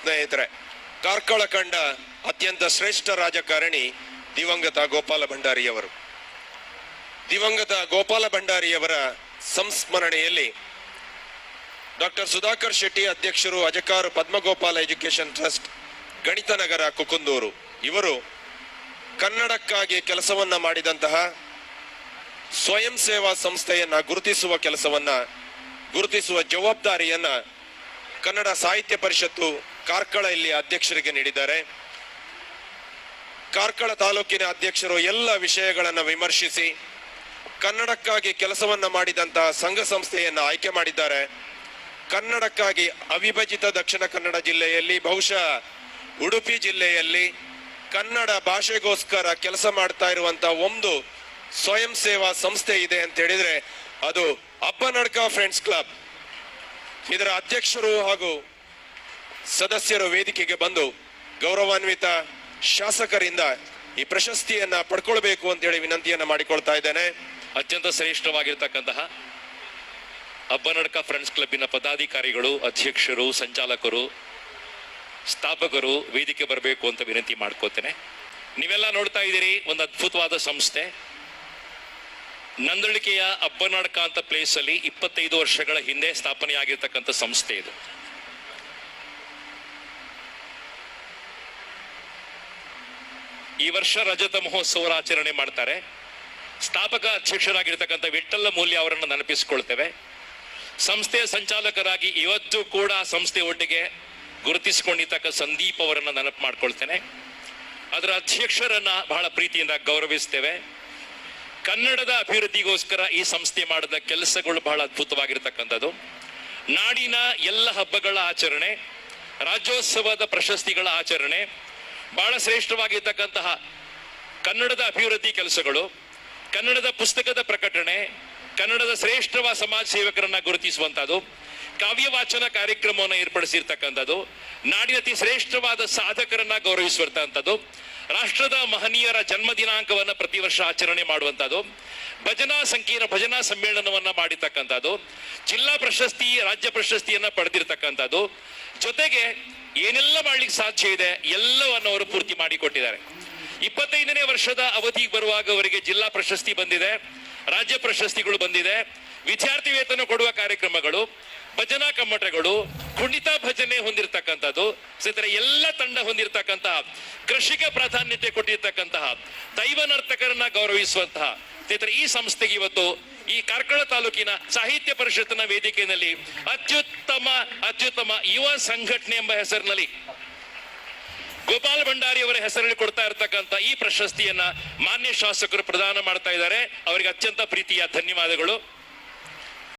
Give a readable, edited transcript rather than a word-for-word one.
ಸ್ನೇಹಿತರೆ, ಕಾರ್ಕಳ ಕಂಡ ಅತ್ಯಂತ ಶ್ರೇಷ್ಠ ರಾಜಕಾರಣಿ ದಿವಂಗತ ಗೋಪಾಲ ಭಂಡಾರಿಯವರು. ದಿವಂಗತ ಗೋಪಾಲ ಭಂಡಾರಿಯವರ ಸಂಸ್ಮರಣೆಯಲ್ಲಿ ಡಾಕ್ಟರ್ ಸುಧಾಕರ್ ಶೆಟ್ಟಿ ಅಧ್ಯಕ್ಷರು, ಅಜಕಾರು ಪದ್ಮಗೋಪಾಲ ಎಜುಕೇಶನ್ ಟ್ರಸ್ಟ್, ಗಣಿತ ನಗರ, ಕುಕುಂದೂರು ಇವರು ಕನ್ನಡಕ್ಕಾಗಿ ಕೆಲಸವನ್ನ ಮಾಡಿದಂತಹ ಸ್ವಯಂ ಸೇವಾ ಸಂಸ್ಥೆಯನ್ನ ಗುರುತಿಸುವ ಜವಾಬ್ದಾರಿಯನ್ನ ಕನ್ನಡ ಸಾಹಿತ್ಯ ಪರಿಷತ್ತು ಕಾರ್ಕಳ ಇಲ್ಲಿ ಅಧ್ಯಕ್ಷರಿಗೆ ನೀಡಿದ್ದಾರೆ. ಕಾರ್ಕಳ ತಾಲೂಕಿನ ಅಧ್ಯಕ್ಷರು ಎಲ್ಲ ವಿಷಯಗಳನ್ನು ವಿಮರ್ಶಿಸಿ ಕನ್ನಡಕ್ಕಾಗಿ ಕೆಲಸವನ್ನ ಮಾಡಿದಂತಹ ಸಂಘ ಸಂಸ್ಥೆಯನ್ನ ಆಯ್ಕೆ ಮಾಡಿದ್ದಾರೆ. ಕನ್ನಡಕ್ಕಾಗಿ ಅವಿಭಜಿತ ದಕ್ಷಿಣ ಕನ್ನಡ ಜಿಲ್ಲೆಯಲ್ಲಿ, ಬಹುಶಃ ಉಡುಪಿ ಜಿಲ್ಲೆಯಲ್ಲಿ ಕನ್ನಡ ಭಾಷೆಗೋಸ್ಕರ ಕೆಲಸ ಮಾಡ್ತಾ ಇರುವಂತಹ ಒಂದು ಸ್ವಯಂ ಸೇವಾ ಸಂಸ್ಥೆ ಇದೆ ಅಂತ ಹೇಳಿದ್ರೆ ಅದು ಅಬ್ಬನಡ್ಕ ಫ್ರೆಂಡ್ಸ್ ಕ್ಲಬ್. ಇದರ ಅಧ್ಯಕ್ಷರು ಹಾಗೂ ಸದಸ್ಯರು ವೇದಿಕೆಗೆ ಬಂದು ಗೌರವಾನ್ವಿತ ಶಾಸಕರಿಂದ ಈ ಪ್ರಶಸ್ತಿಯನ್ನ ಪಡ್ಕೊಳ್ಬೇಕು ಅಂತ ಹೇಳಿ ವಿನಂತಿಯನ್ನ ಮಾಡಿಕೊಳ್ತಾ ಇದ್ದೇನೆ. ಅತ್ಯಂತ ಶ್ರೇಷ್ಠವಾಗಿರ್ತಕ್ಕಂತಹ ಅಬ್ಬನಡ್ಕ ಫ್ರೆಂಡ್ಸ್ ಕ್ಲಬ್ಬಿನ ಪದಾಧಿಕಾರಿಗಳು, ಅಧ್ಯಕ್ಷರು, ಸಂಚಾಲಕರು, ಸ್ಥಾಪಕರು ವೇದಿಕೆ ಬರಬೇಕು ಅಂತ ವಿನಂತಿ ಮಾಡ್ಕೋತೇನೆ. ನೀವೆಲ್ಲ ನೋಡ್ತಾ ಇದ್ದೀರಿ, ಒಂದು ಅದ್ಭುತವಾದ ಸಂಸ್ಥೆ. ನಂದಳಿಕೆಯ ಅಬ್ಬನಡ್ಕ ಅಂತ ಪ್ಲೇಸ್ ಅಲ್ಲಿ 25 ವರ್ಷಗಳ ಹಿಂದೆ ಸ್ಥಾಪನೆಯಾಗಿರ್ತಕ್ಕಂಥ ಸಂಸ್ಥೆ ಇದು. ಈ ವರ್ಷ ರಜತ ಮಹೋತ್ಸವ ಆಚರಣೆ ಮಾಡ್ತಾರೆ. ಸ್ಥಾಪಕ ಅಧ್ಯಕ್ಷರಾಗಿರ್ತಕ್ಕಂಥ ವಿಠ್ಠಲ ಮೂಲ್ಯ ಅವರನ್ನು ನೆನಪಿಸಿಕೊಳ್ತೇವೆ. ಸಂಸ್ಥೆಯ ಸಂಚಾಲಕರಾಗಿ ಇವತ್ತು ಕೂಡ ಸಂಸ್ಥೆ ಒಟ್ಟಿಗೆ ಗುರುತಿಸಿಕೊಂಡಿರ್ತಕ್ಕ ಸಂದೀಪ್ ಅವರನ್ನು ನೆನಪು ಮಾಡ್ಕೊಳ್ತೇನೆ. ಅದರ ಅಧ್ಯಕ್ಷರನ್ನ ಬಹಳ ಪ್ರೀತಿಯಿಂದ ಗೌರವಿಸ್ತೇವೆ. ಕನ್ನಡದ ಅಭಿವೃದ್ಧಿಗೋಸ್ಕರ ಈ ಸಂಸ್ಥೆ ಮಾಡಿದ ಕೆಲಸಗಳು ಬಹಳ ಅದ್ಭುತವಾಗಿರ್ತಕ್ಕಂಥದ್ದು. ನಾಡಿನ ಎಲ್ಲ ಹಬ್ಬಗಳ ಆಚರಣೆ, ರಾಜ್ಯೋತ್ಸವದ ಪ್ರಶಸ್ತಿಗಳ ಆಚರಣೆ, ಬಹಳ ಶ್ರೇಷ್ಠವಾಗಿರ್ತಕ್ಕಂತಹ ಕನ್ನಡದ ಅಭಿವೃದ್ಧಿ ಕೆಲಸಗಳು, ಕನ್ನಡದ ಪುಸ್ತಕದ ಪ್ರಕಟಣೆ, ಕನ್ನಡದ ಶ್ರೇಷ್ಠವಾದ ಸಮಾಜ ಸೇವಕರನ್ನ ಗುರುತಿಸುವಂತಹದ್ದು, ಕಾವ್ಯ ವಾಚನ ಕಾರ್ಯಕ್ರಮವನ್ನು ಏರ್ಪಡಿಸಿರ್ತಕ್ಕಂಥದ್ದು, ನಾಡಿನ ಅತಿ ಶ್ರೇಷ್ಠವಾದ ಸಾಧಕರನ್ನ ಗೌರವಿಸುವಂತಹದ್ದು, ರಾಷ್ಟ್ರದ ಮಹನೀಯರ ಜನ್ಮ ದಿನಾಂಕವನ್ನ ಪ್ರತಿ ವರ್ಷ ಆಚರಣೆ ಮಾಡುವಂತಹದ್ದು, ಭಜನಾ ಸಮ್ಮೇಳನವನ್ನ ಮಾಡಿರ್ತಕ್ಕಂಥದ್ದು, ಜಿಲ್ಲಾ ಪ್ರಶಸ್ತಿ, ರಾಜ್ಯ ಪ್ರಶಸ್ತಿಯನ್ನ ಪಡೆದಿರ್ತಕ್ಕಂಥದ್ದು, ಜೊತೆಗೆ ಏನೆಲ್ಲ ಮಾಡ್ಲಿಕ್ಕೆ ಸಾಧ್ಯ ಇದೆ ಎಲ್ಲವನ್ನು ಅವರು ಪೂರ್ತಿ ಮಾಡಿಕೊಟ್ಟಿದ್ದಾರೆ. 25ನೇ ವರ್ಷದ ಅವಧಿಗೆ ಬರುವಾಗ ಅವರಿಗೆ ಜಿಲ್ಲಾ ಪ್ರಶಸ್ತಿ ಬಂದಿದೆ, ರಾಜ್ಯ ಪ್ರಶಸ್ತಿಗಳು ಬಂದಿದೆ, ವಿದ್ಯಾರ್ಥಿ ವೇತನ ಕೊಡುವ ಕಾರ್ಯಕ್ರಮಗಳು, ಭಜನಾ ಕಮ್ಮಟಗಳು, ಕುಣಿತ ಭಜನೆ ಹೊಂದಿರತಕ್ಕಂಥದ್ದು, ಎಲ್ಲ ತಂಡ ಹೊಂದಿರತಕ್ಕಂತಹ, ಕೃಷಿಗೆ ಪ್ರಾಧಾನ್ಯತೆ ಕೊಟ್ಟಿರ್ತಕ್ಕಂತಹ, ದೈವ ನರ್ತಕರನ್ನ ಗೌರವಿಸುವಂತಹ ಈ ಸಂಸ್ಥೆಗೆ ಇವತ್ತು ಈ ಕಾರ್ಕಳ ತಾಲೂಕಿನ ಸಾಹಿತ್ಯ ಪರಿಷತ್ತಿನ ವೇದಿಕೆಯಲ್ಲಿ ಅತ್ಯುತ್ತಮ ಯುವ ಸಂಘಟನೆ ಎಂಬ ಹೆಸರಿನಲ್ಲಿ ಗೋಪಾಲ ಭಂಡಾರಿ ಅವರ ಹೆಸರಲ್ಲಿ ಕೊಡ್ತಾ ಇರತಕ್ಕಂತ ಈ ಪ್ರಶಸ್ತಿಯನ್ನ ಮಾನ್ಯ ಶಾಸಕರು ಪ್ರದಾನ ಮಾಡ್ತಾ ಇದ್ದಾರೆ. ಅವರಿಗೆ ಅತ್ಯಂತ ಪ್ರೀತಿಯ ಧನ್ಯವಾದಗಳು.